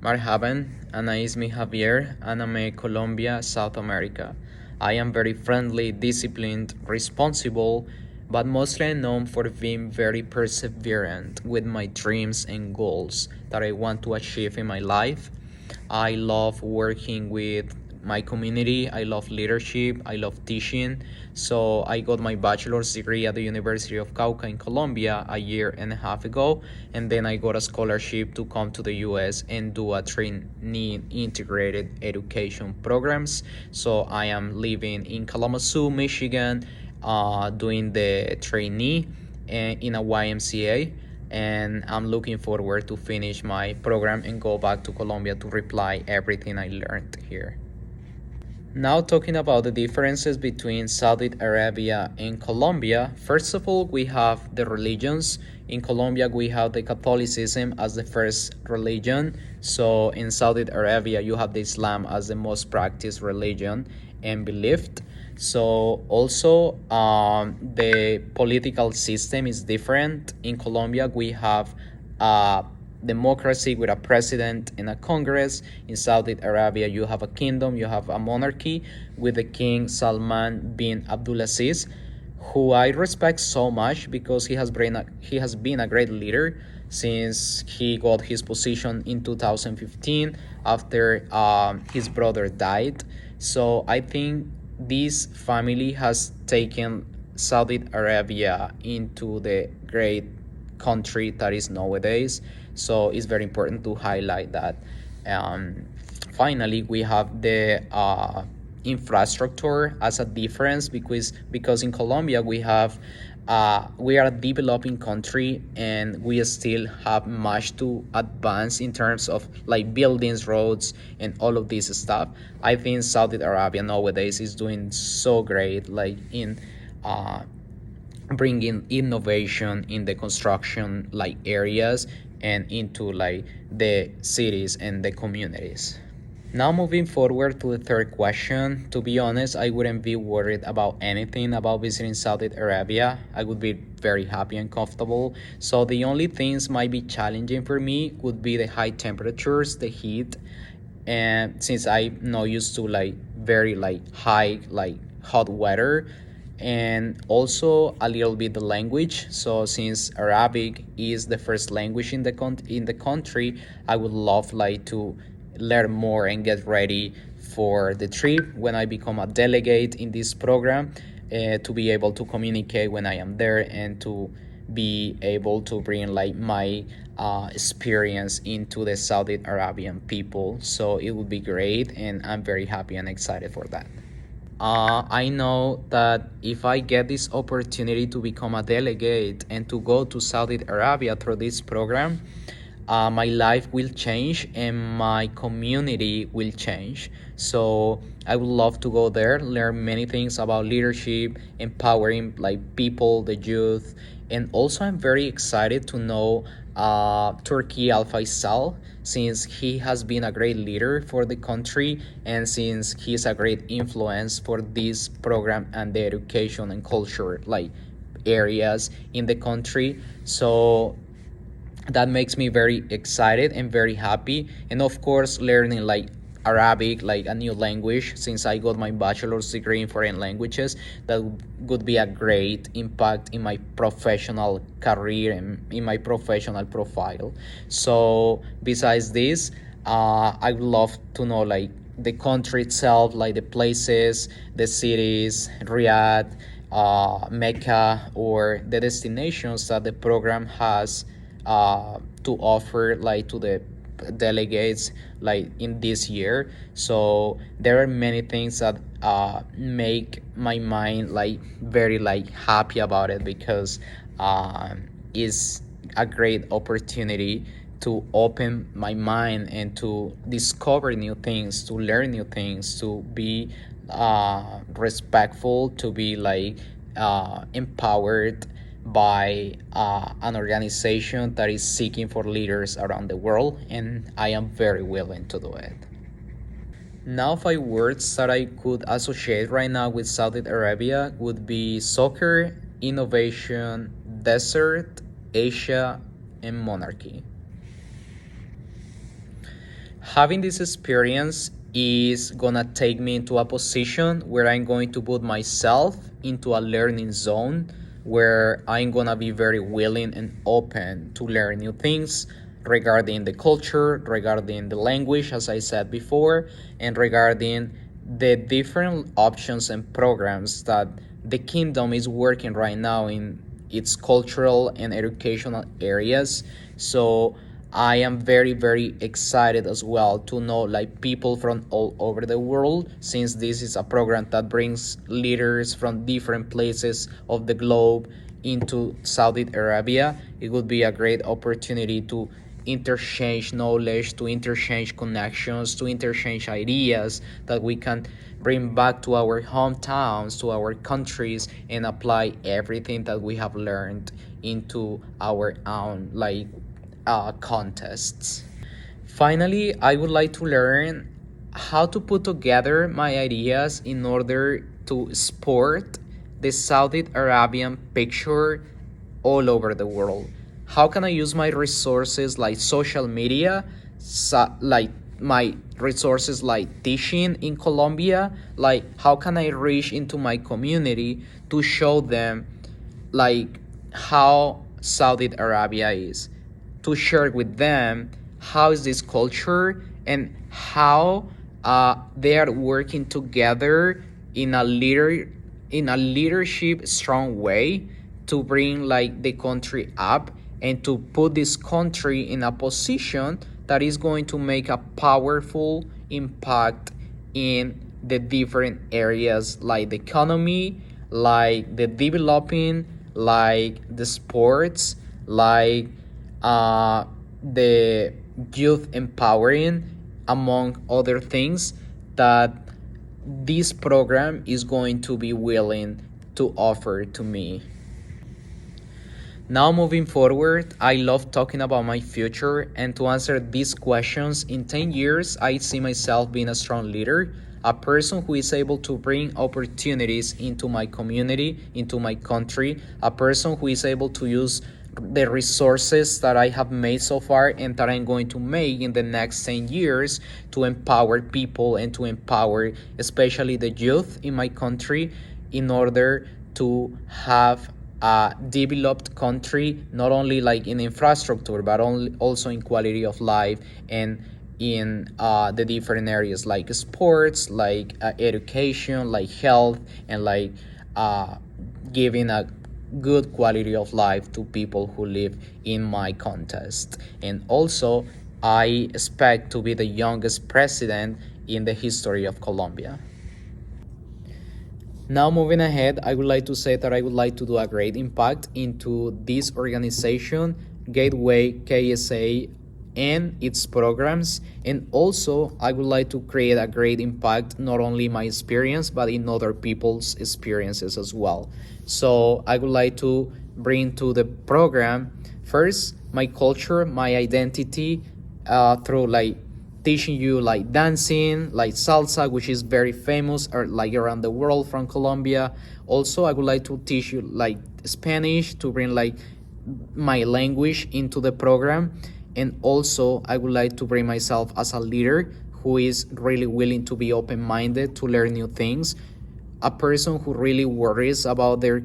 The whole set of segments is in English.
Marhaban, Ana ismi Javier, Ana me Colombia, South America. I am very friendly, disciplined, responsible, but mostly known for being very perseverant with my dreams and goals that I want to achieve in my life. I love working with my community. I love leadership. I love teaching. So I got my bachelor's degree at the University of Cauca in Colombia a year and a half ago, and then I got a scholarship to come to the U.S. and do a trainee integrated education programs. So I am living in Kalamazoo, Michigan, doing the trainee in a YMCA, and I'm looking forward to finish my program and go back to Colombia to apply everything I learned here. Now, talking about the differences between Saudi Arabia and Colombia, first of all, we have the religions. In Colombia, we have the Catholicism as the first religion. So in Saudi Arabia, you have the Islam as the most practiced religion and believed. So also, the political system is different. In Colombia, we have democracy with a president and a Congress. In Saudi Arabia, you have a kingdom, you have a monarchy with the King Salman bin Abdulaziz, who I respect so much because he has been a great leader since he got his position in 2015 after his brother died. So I think this family has taken Saudi Arabia into the great country that is nowadays. So it's very important to highlight that. Um, Finally, we have the infrastructure as a difference because in Colombia we are a developing country and we still have much to advance in terms of like buildings, roads, and all of this stuff. I think Saudi Arabia nowadays is doing so great, like in uh, bringing innovation in the construction like areas and into like the cities and the communities. Now, moving forward to the third question, to be honest, I wouldn't be worried about anything about visiting Saudi Arabia. I would be very happy and comfortable. So the only things might be challenging for me would be the high temperatures, the heat, and since I'm not used to like very like high like hot weather, and also a little bit the language. So since Arabic is the first language in the country, I would love like to learn more and get ready for the trip when I become a delegate in this program, to be able to communicate when I am there and to be able to bring like my experience into the Saudi Arabian people. So it would be great, and I'm very happy and excited for that. I know that if I get this opportunity to become a delegate and to go to Saudi Arabia through this program, my life will change and my community will change. So I would love to go there, learn many things about leadership, empowering like people, the youth, and also I'm very excited to know Turkey Al Faisal, since he has been a great leader for the country and since he is a great influence for this program and the education and culture like areas in the country. So that makes me very excited and very happy, and of course learning like Arabic, like a new language, since I got my bachelor's degree in foreign languages. That would be a great impact in my professional career and in my professional profile. So besides this, I would love to know like the country itself, like the places, the cities, Riyadh, Mecca, or the destinations that the program has to offer like to the delegates like in this year. So there are many things that make my mind like very like happy about it, because it's a great opportunity to open my mind and to discover new things, to learn new things, to be respectful, to be like empowered by an organization that is seeking for leaders around the world, and I am very willing to do it. Now, five words that I could associate right now with Saudi Arabia would be soccer, innovation, desert, Asia, and monarchy. Having this experience is gonna take me into a position where I'm going to put myself into a learning zone where I'm gonna be very willing and open to learn new things regarding the culture, regarding the language, as I said before, and regarding the different options and programs that the kingdom is working right now in its cultural and educational areas. So I am very, very excited as well to know like people from all over the world, since this is a program that brings leaders from different places of the globe into Saudi Arabia. It would be a great opportunity to interchange knowledge, to interchange connections, to interchange ideas that we can bring back to our hometowns, to our countries, and apply everything that we have learned into our own contests. Finally, I would like to learn how to put together my ideas in order to sport the Saudi Arabian picture all over the world. How can I use my resources like social media, like my resources like teaching in Colombia, like how can I reach into my community to show them like how Saudi Arabia is, to share with them how is this culture and how they are working together in a leadership strong way to bring like the country up and to put this country in a position that is going to make a powerful impact in the different areas like the economy, like the developing, like the sports, like the youth empowering, among other things that this program is going to be willing to offer to me. Now, moving forward, I love talking about my future, and to answer these questions, in 10 years, I see myself being a strong leader, a person who is able to bring opportunities into my community, into my country, a person who is able to use the resources that I have made so far and that I'm going to make in the next 10 years to empower people and to empower especially the youth in my country in order to have a developed country, not only like in infrastructure but also in quality of life and in the different areas like sports, like education, like health, and like giving a good quality of life to people who live in my context. And also, I expect to be the youngest president in the history of Colombia. Now, moving ahead, I would like to say that I would like to do a great impact into this organization, Gateway KSA, and its programs. And also, I would like to create a great impact, not only my experience, but in other people's experiences as well. So I would like to bring to the program first my culture, my identity, through like teaching you like dancing, like salsa, which is very famous or like around the world from Colombia. Also, I would like to teach you like Spanish to bring like my language into the program. And also, I would like to bring myself as a leader who is really willing to be open-minded to learn new things, a person who really worries about their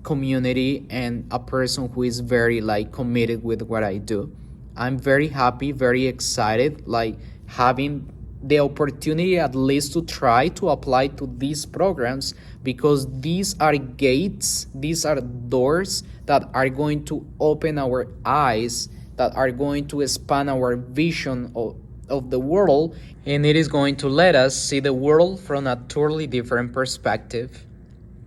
community, and a person who is very like committed with what I do. I'm very happy, very excited, like having the opportunity at least to try to apply to these programs, because these are gates, these are doors that are going to open our eyes, that are going to expand our vision of the world, and it is going to let us see the world from a totally different perspective.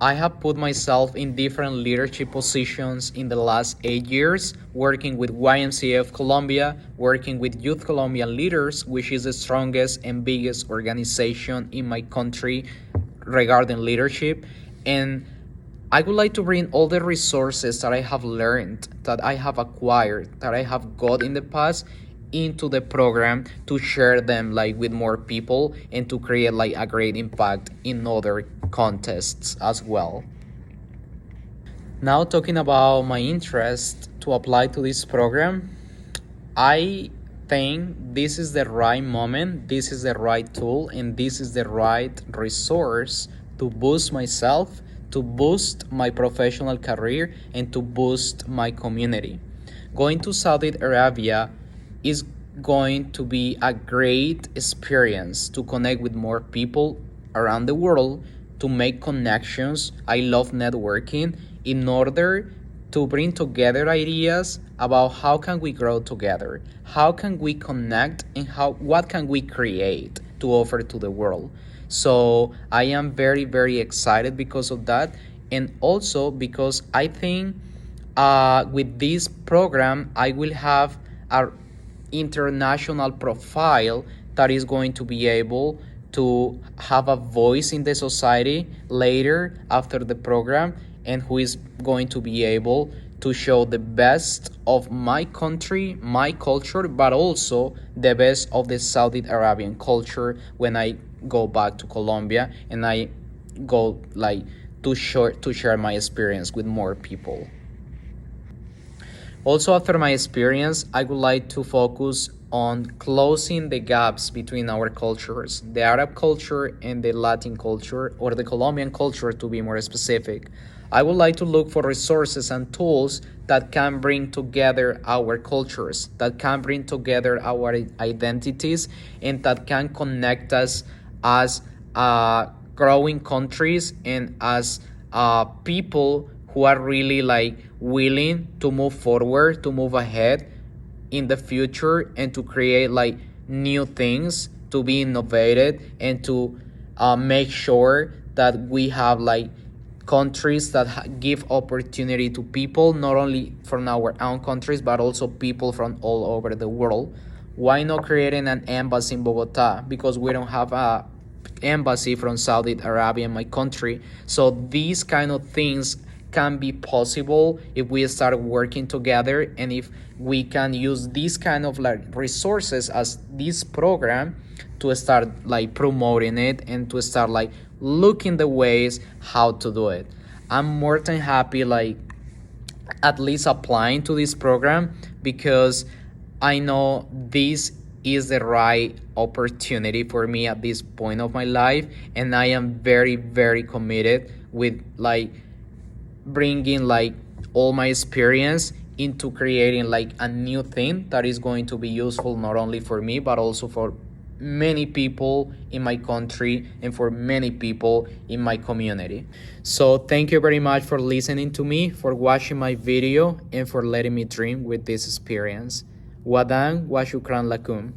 I have put myself in different leadership positions in the last 8 years, working with YMCA of Colombia, working with Youth Colombian Leaders, which is the strongest and biggest organization in my country regarding leadership. And I would like to bring all the resources that I have learned, that I have acquired, that I have got in the past into the program to share them like with more people and to create like a great impact in other contests as well. Now, talking about my interest to apply to this program, I think this is the right moment, this is the right tool, and this is the right resource to boost myself, to boost my professional career, and to boost my community. Going to Saudi Arabia is going to be a great experience to connect with more people around the world, to make connections. I love networking in order to bring together ideas about how can we grow together, how can we connect, and what can we create to offer to the world. So I am very, very excited because of that, and also because I think with this program I will have a international profile that is going to be able to have a voice in the society later after the program, and who is going to be able to show the best of my country, my culture, but also the best of the Saudi Arabian culture when I go back to Colombia and I go like to share my experience with more people. Also, after my experience, I would like to focus on closing the gaps between our cultures, the Arab culture and the Latin culture, or the Colombian culture to be more specific. I would like to look for resources and tools that can bring together our cultures, that can bring together our identities, and that can connect us as growing countries and as people who are really like willing to move forward, to move ahead in the future, and to create like new things, to be innovative, and to make sure that we have like countries that give opportunity to people, not only from our own countries but also people from all over the world. Why not creating an embassy in Bogota? Because we don't have a embassy from Saudi Arabia in my country. So these kind of things can be possible if we start working together, and if we can use these kind of like resources as this program to start like promoting it and to start like looking the ways how to do it. I'm more than happy like at least applying to this program, because I know this is the right opportunity for me at this point of my life, and I am very, very committed with like bringing like all my experience into creating like a new thing that is going to be useful not only for me but also for many people in my country and for many people in my community. So thank you very much for listening to me, for watching my video, and for letting me dream with this experience. Wadan wa shukran lakum.